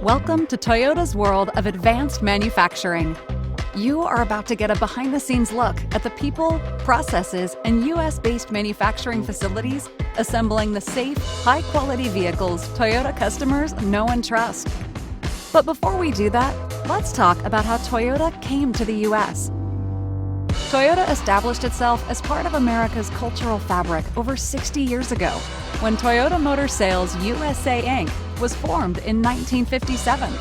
Welcome to Toyota's world of advanced manufacturing. You are about to get a behind-the-scenes look at the people, processes, and US-based manufacturing facilities assembling the safe, high-quality vehicles Toyota customers know and trust. But before we do that, let's talk about how Toyota came to the US. Toyota established itself as part of America's cultural fabric over 60 years ago, when Toyota Motor Sales USA Inc. was formed in 1957.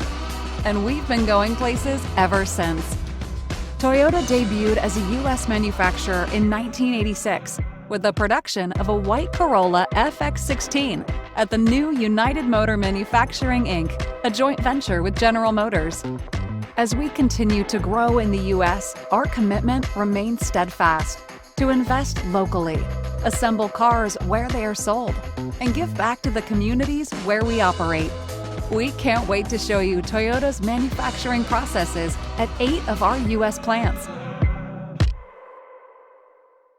And we've been going places ever since. Toyota debuted as a US manufacturer in 1986 with the production of a white Corolla FX16 at the new United Motor Manufacturing Inc., a joint venture with General Motors. As we continue to grow in the US, our commitment remains steadfast to invest locally, assemble cars where they are sold, and give back to the communities where we operate. We can't wait to show you Toyota's manufacturing processes at 8 of our US plants.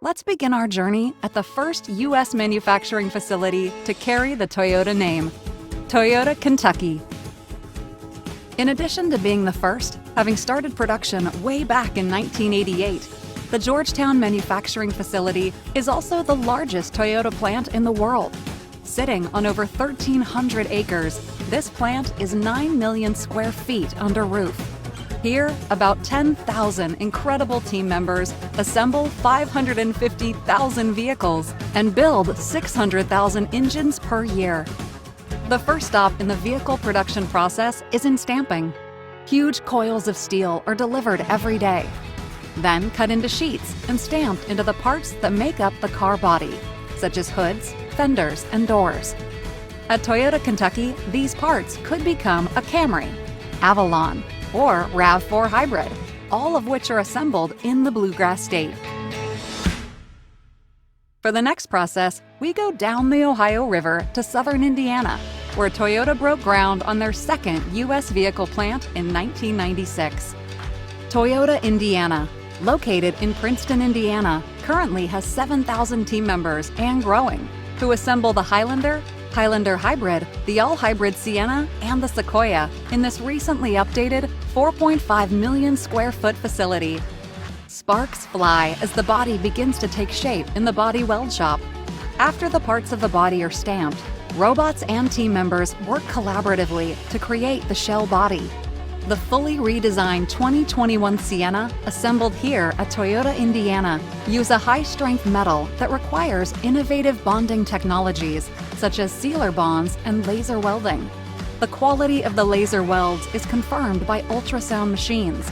Let's begin our journey at the first US manufacturing facility to carry the Toyota name, Toyota, Kentucky. In addition to being the first, having started production way back in 1988, the Georgetown manufacturing facility is also the largest Toyota plant in the world. Sitting on over 1,300 acres, this plant is 9 million square feet under roof. Here, about 10,000 incredible team members assemble 550,000 vehicles and build 600,000 engines per year. The first stop in the vehicle production process is in stamping. Huge coils of steel are delivered every day, then cut into sheets and stamped into the parts that make up the car body, such as hoods, fenders, and doors. At Toyota, Kentucky, these parts could become a Camry, Avalon, or RAV4 hybrid, all of which are assembled in the Bluegrass State. For the next process, we go down the Ohio River to southern Indiana, where Toyota broke ground on their second U.S. vehicle plant in 1996. Toyota, Indiana, located in Princeton, Indiana, currently has 7,000 team members and growing, who assemble the Highlander, Highlander Hybrid, the all-hybrid Sienna, and the Sequoia in this recently updated 4.5 million square foot facility. Sparks fly as the body begins to take shape in the body weld shop. After the parts of the body are stamped, robots and team members work collaboratively to create the shell body. The fully redesigned 2021 Sienna, assembled here at Toyota, Indiana, use a high-strength metal that requires innovative bonding technologies such as sealer bonds and laser welding. The quality of the laser welds is confirmed by ultrasound machines.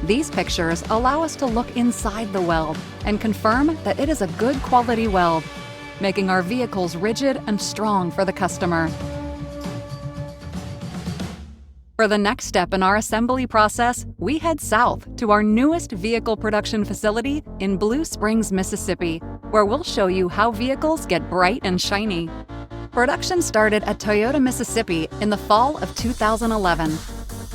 These pictures allow us to look inside the weld and confirm that it is a good quality weld, making our vehicles rigid and strong for the customer. For the next step in our assembly process, we head south to our newest vehicle production facility in Blue Springs, Mississippi, where we'll show you how vehicles get bright and shiny. Production started at Toyota, Mississippi in the fall of 2011.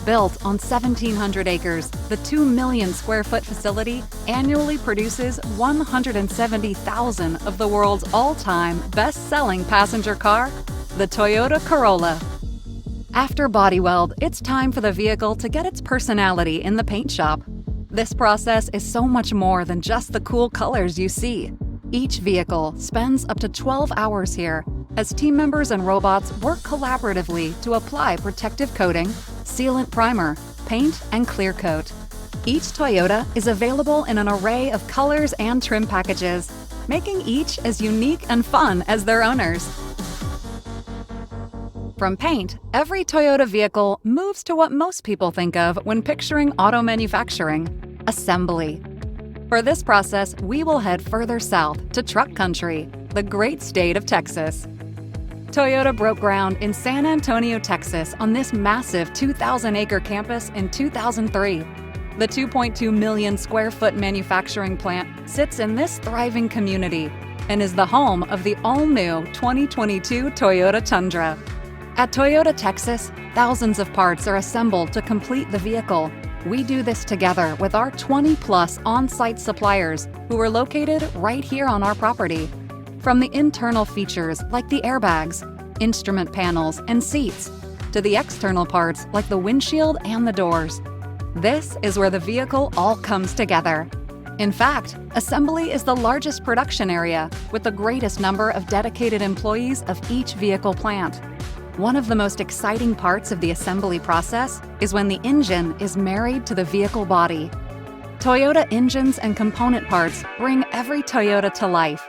Built on 1,700 acres, the 2 million square foot facility annually produces 170,000 of the world's all-time best-selling passenger car, the Toyota Corolla. After body weld, it's time for the vehicle to get its personality in the paint shop. This process is so much more than just the cool colors you see. Each vehicle spends up to 12 hours here as team members and robots work collaboratively to apply protective coating, sealant primer, paint, and clear coat. Each Toyota is available in an array of colors and trim packages, making each as unique and fun as their owners. From paint, every Toyota vehicle moves to what most people think of when picturing auto manufacturing: assembly. For this process, we will head further south to truck country, the great state of Texas. Toyota broke ground in San Antonio, Texas on this massive 2,000-acre campus in 2003. The 2.2 million square foot manufacturing plant sits in this thriving community and is the home of the all-new 2022 Toyota Tundra. At Toyota, Texas, thousands of parts are assembled to complete the vehicle. We do this together with our 20-plus on-site suppliers who are located right here on our property. From the internal features like the airbags, instrument panels, and seats, to the external parts like the windshield and the doors. This is where the vehicle all comes together. In fact, assembly is the largest production area with the greatest number of dedicated employees of each vehicle plant. One of the most exciting parts of the assembly process is when the engine is married to the vehicle body. Toyota engines and component parts bring every Toyota to life.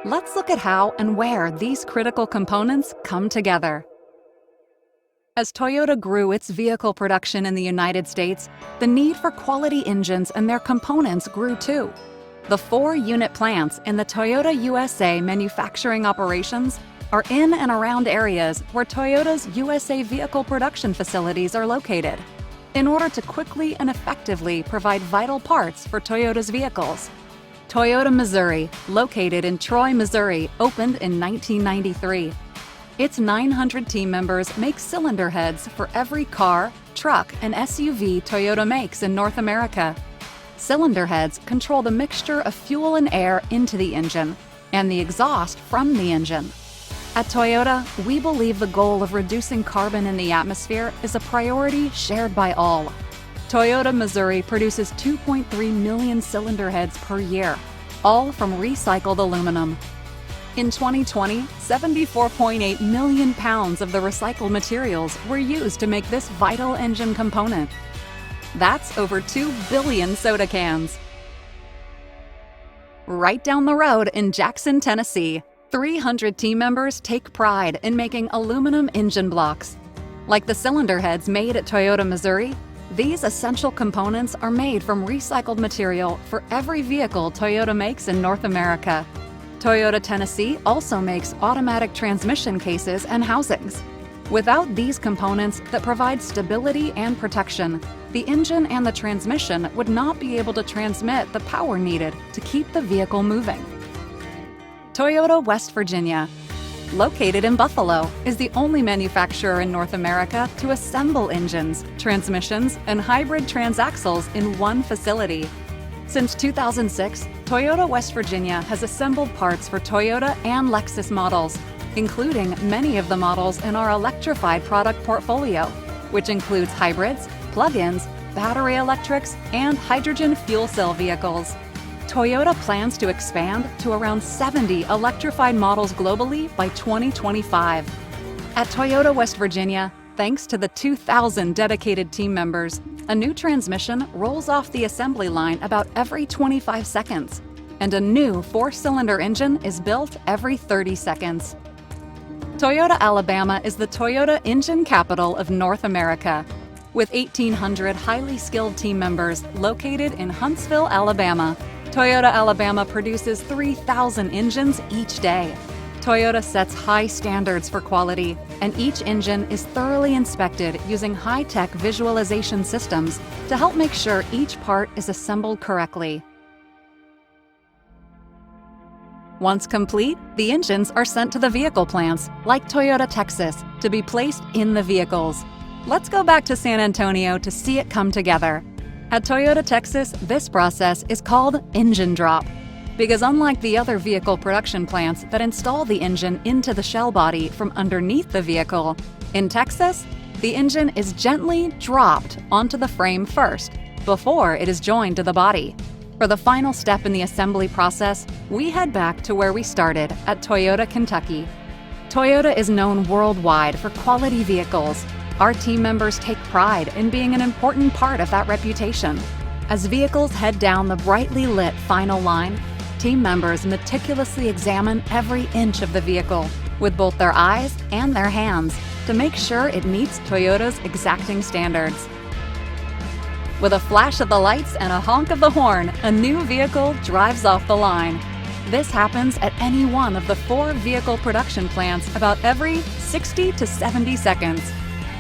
Let's look at how and where these critical components come together. As Toyota grew its vehicle production in the United States, the need for quality engines and their components grew too. The 4-unit plants in the Toyota USA manufacturing operations are in and around areas where Toyota's USA vehicle production facilities are located, in order to quickly and effectively provide vital parts for Toyota's vehicles. Toyota Missouri, located in Troy, Missouri, opened in 1993. Its 900 team members make cylinder heads for every car, truck, and SUV Toyota makes in North America. Cylinder heads control the mixture of fuel and air into the engine, and the exhaust from the engine. At Toyota, we believe the goal of reducing carbon in the atmosphere is a priority shared by all. Toyota Missouri produces 2.3 million cylinder heads per year, all from recycled aluminum. In 2020, 74.8 million pounds of the recycled materials were used to make this vital engine component. That's over 2 billion soda cans. Right down the road in Jackson, Tennessee, 300 team members take pride in making aluminum engine blocks. Like the cylinder heads made at Toyota Missouri, these essential components are made from recycled material for every vehicle Toyota makes in North America. Toyota Tennessee also makes automatic transmission cases and housings. Without these components that provide stability and protection, the engine and the transmission would not be able to transmit the power needed to keep the vehicle moving. Toyota West Virginia, located in Buffalo, is the only manufacturer in North America to assemble engines, transmissions, and hybrid transaxles in one facility. Since 2006, Toyota West Virginia has assembled parts for Toyota and Lexus models, including many of the models in our electrified product portfolio, which includes hybrids, plug-ins, battery electrics, and hydrogen fuel cell vehicles. Toyota plans to expand to around 70 electrified models globally by 2025. At Toyota West Virginia, thanks to the 2,000 dedicated team members, a new transmission rolls off the assembly line about every 25 seconds, and a new 4-cylinder engine is built every 30 seconds. Toyota Alabama is the Toyota engine capital of North America, with 1,800 highly skilled team members located in Huntsville, Alabama. Toyota Alabama produces 3,000 engines each day. Toyota sets high standards for quality, and each engine is thoroughly inspected using high-tech visualization systems to help make sure each part is assembled correctly. Once complete, the engines are sent to the vehicle plants, like Toyota Texas, to be placed in the vehicles. Let's go back to San Antonio to see it come together. At Toyota Texas, this process is called engine drop, because unlike the other vehicle production plants that install the engine into the shell body from underneath the vehicle, in Texas, the engine is gently dropped onto the frame first, before it is joined to the body. For the final step in the assembly process, we head back to where we started at Toyota, Kentucky. Toyota is known worldwide for quality vehicles. Our team members take pride in being an important part of that reputation. As vehicles head down the brightly lit final line, team members meticulously examine every inch of the vehicle with both their eyes and their hands to make sure it meets Toyota's exacting standards. With a flash of the lights and a honk of the horn, a new vehicle drives off the line. This happens at any one of the 4 vehicle production plants about every 60 to 70 seconds.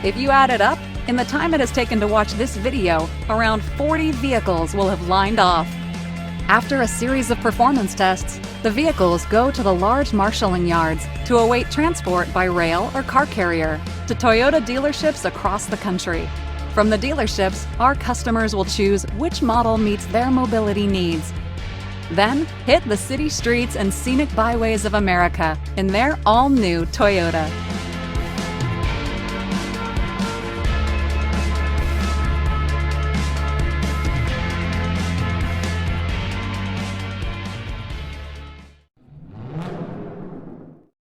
If you add it up, in the time it has taken to watch this video, around 40 vehicles will have lined off. After a series of performance tests, the vehicles go to the large marshalling yards to await transport by rail or car carrier to Toyota dealerships across the country. From the dealerships, our customers will choose which model meets their mobility needs. Then hit the city streets and scenic byways of America in their all-new Toyota.